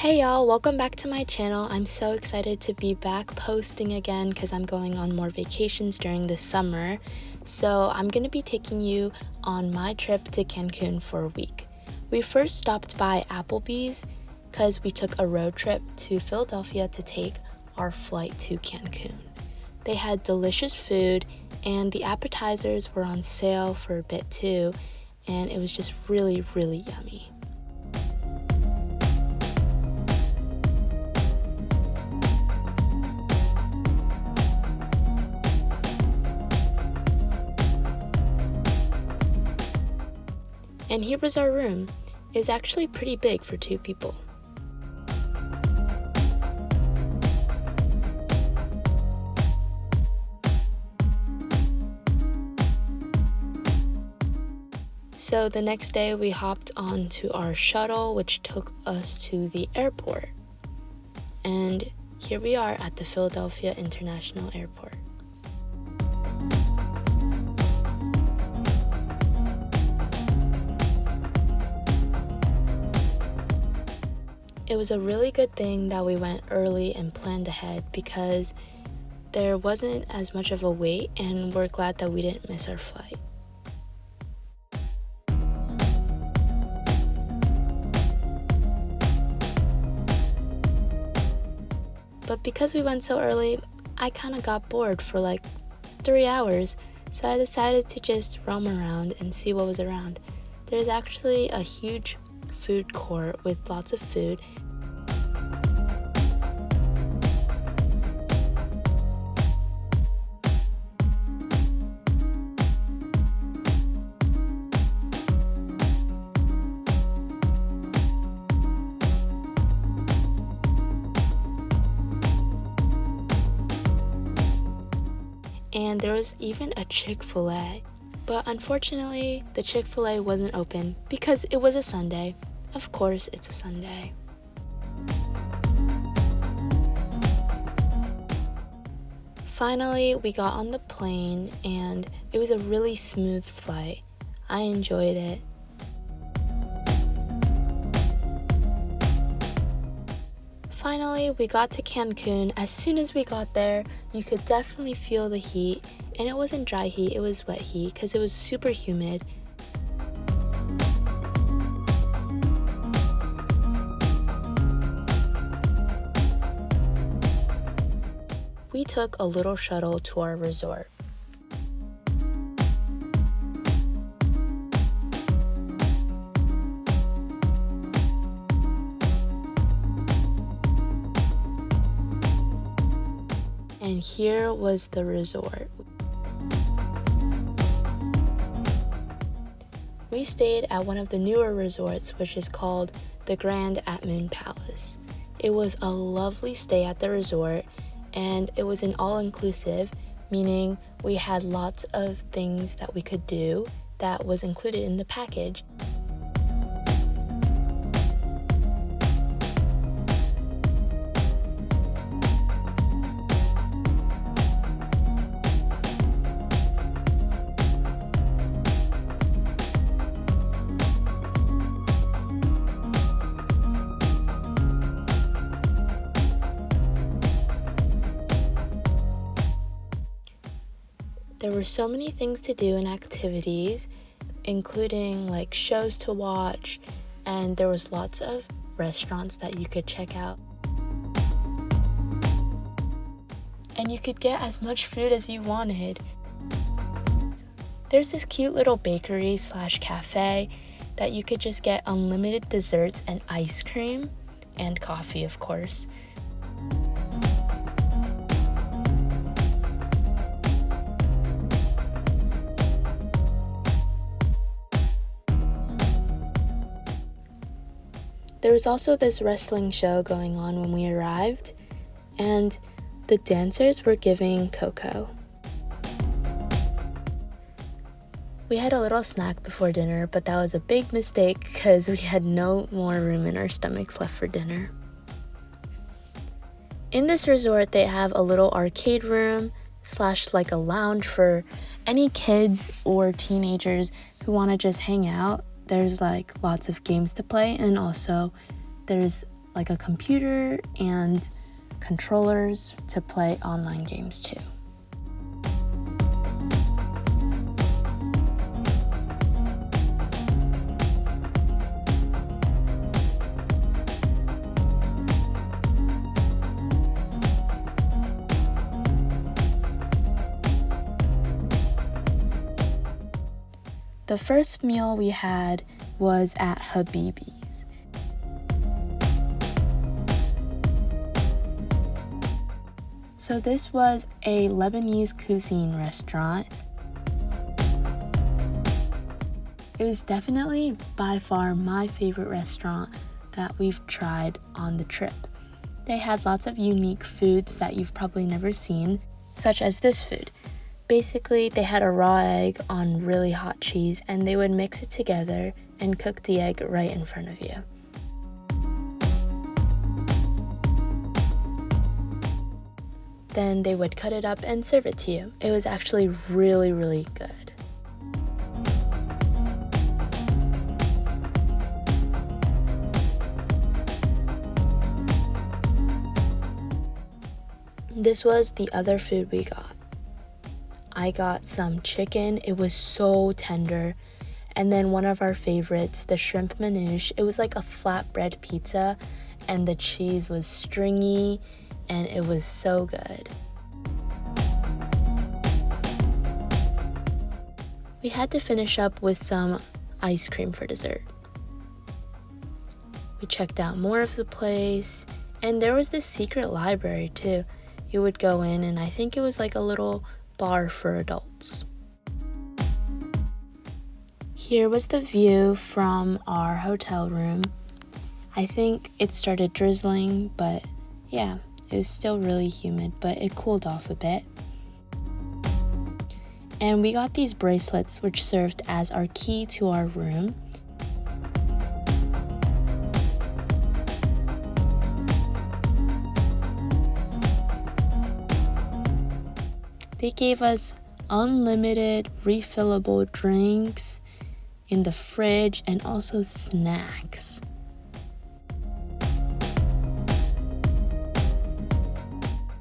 Hey y'all, welcome back to my channel. I'm so excited to be back posting again because I'm going on more vacations during the summer. So I'm going to be taking you on my trip to Cancun for a week. We first stopped by Applebee's because we took a road trip to Philadelphia to take our flight to Cancun. They had delicious food and the appetizers were on sale for a bit too, and it was just really yummy. And here was our room. It's actually pretty big for 2 people. So the next day we hopped onto our shuttle, which took us to the airport. And here we are at the Philadelphia International Airport. It was a really good thing that we went early and planned ahead because there wasn't as much of a wait, and we're glad that we didn't miss our flight. But because we went so early, I kind of got bored for like 3 hours, so I decided to just roam around and see what was around. There's actually a huge food court with lots of food. And there was even a Chick-fil-A. But unfortunately, the Chick-fil-A wasn't open because it was a Sunday. Of course, it's a Sunday. Finally, we got on the plane and it was a really smooth flight. I enjoyed it. Finally, we got to Cancun. As soon as we got there, you could definitely feel the heat. And it wasn't dry heat, it was wet heat because it was super humid. We took a little shuttle to our resort. And here was the resort. We stayed at one of the newer resorts, which is called the Grand at Moon Palace. It was a lovely stay at the resort, and it was an all-inclusive, meaning we had lots of things that we could do that was included in the package. There were so many things to do and activities, including like shows to watch, and there was lots of restaurants that you could check out. And you could get as much food as you wanted. There's this cute little bakery / cafe that you could just get unlimited desserts and ice cream, and coffee, of course. There was also this wrestling show going on when we arrived, and the dancers were giving cocoa. We had a little snack before dinner, but that was a big mistake because we had no more room in our stomachs left for dinner. In this resort, they have a little arcade room / like a lounge for any kids or teenagers who want to just hang out. There's like lots of games to play, and also there's like a computer and controllers to play online games too. The first meal we had was at Habibi's. So this was a Lebanese cuisine restaurant. It was definitely by far my favorite restaurant that we've tried on the trip. They had lots of unique foods that you've probably never seen, such as this food. Basically, they had a raw egg on really hot cheese and they would mix it together and cook the egg right in front of you. Then they would cut it up and serve it to you. It was actually really, really good. This was the other food we got. I got some chicken. It was so tender. And then one of our favorites, the shrimp manouche. It was like a flatbread pizza and the cheese was stringy and it was so good. We had to finish up with some ice cream for dessert. We checked out more of the place and there was this secret library too. You would go in and I think it was like a little bar for adults. Here was the view from our hotel room. I think it started drizzling, but yeah, it was still really humid, but it cooled off a bit. And we got these bracelets which served as our key to our room. They gave us unlimited refillable drinks in the fridge and also snacks.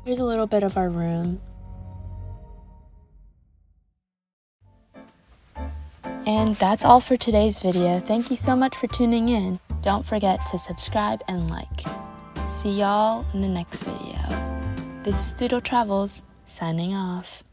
Here's a little bit of our room. And that's all for today's video. Thank you so much for tuning in. Don't forget to subscribe and like. See y'all in the next video. This is Doodle Travels, signing off.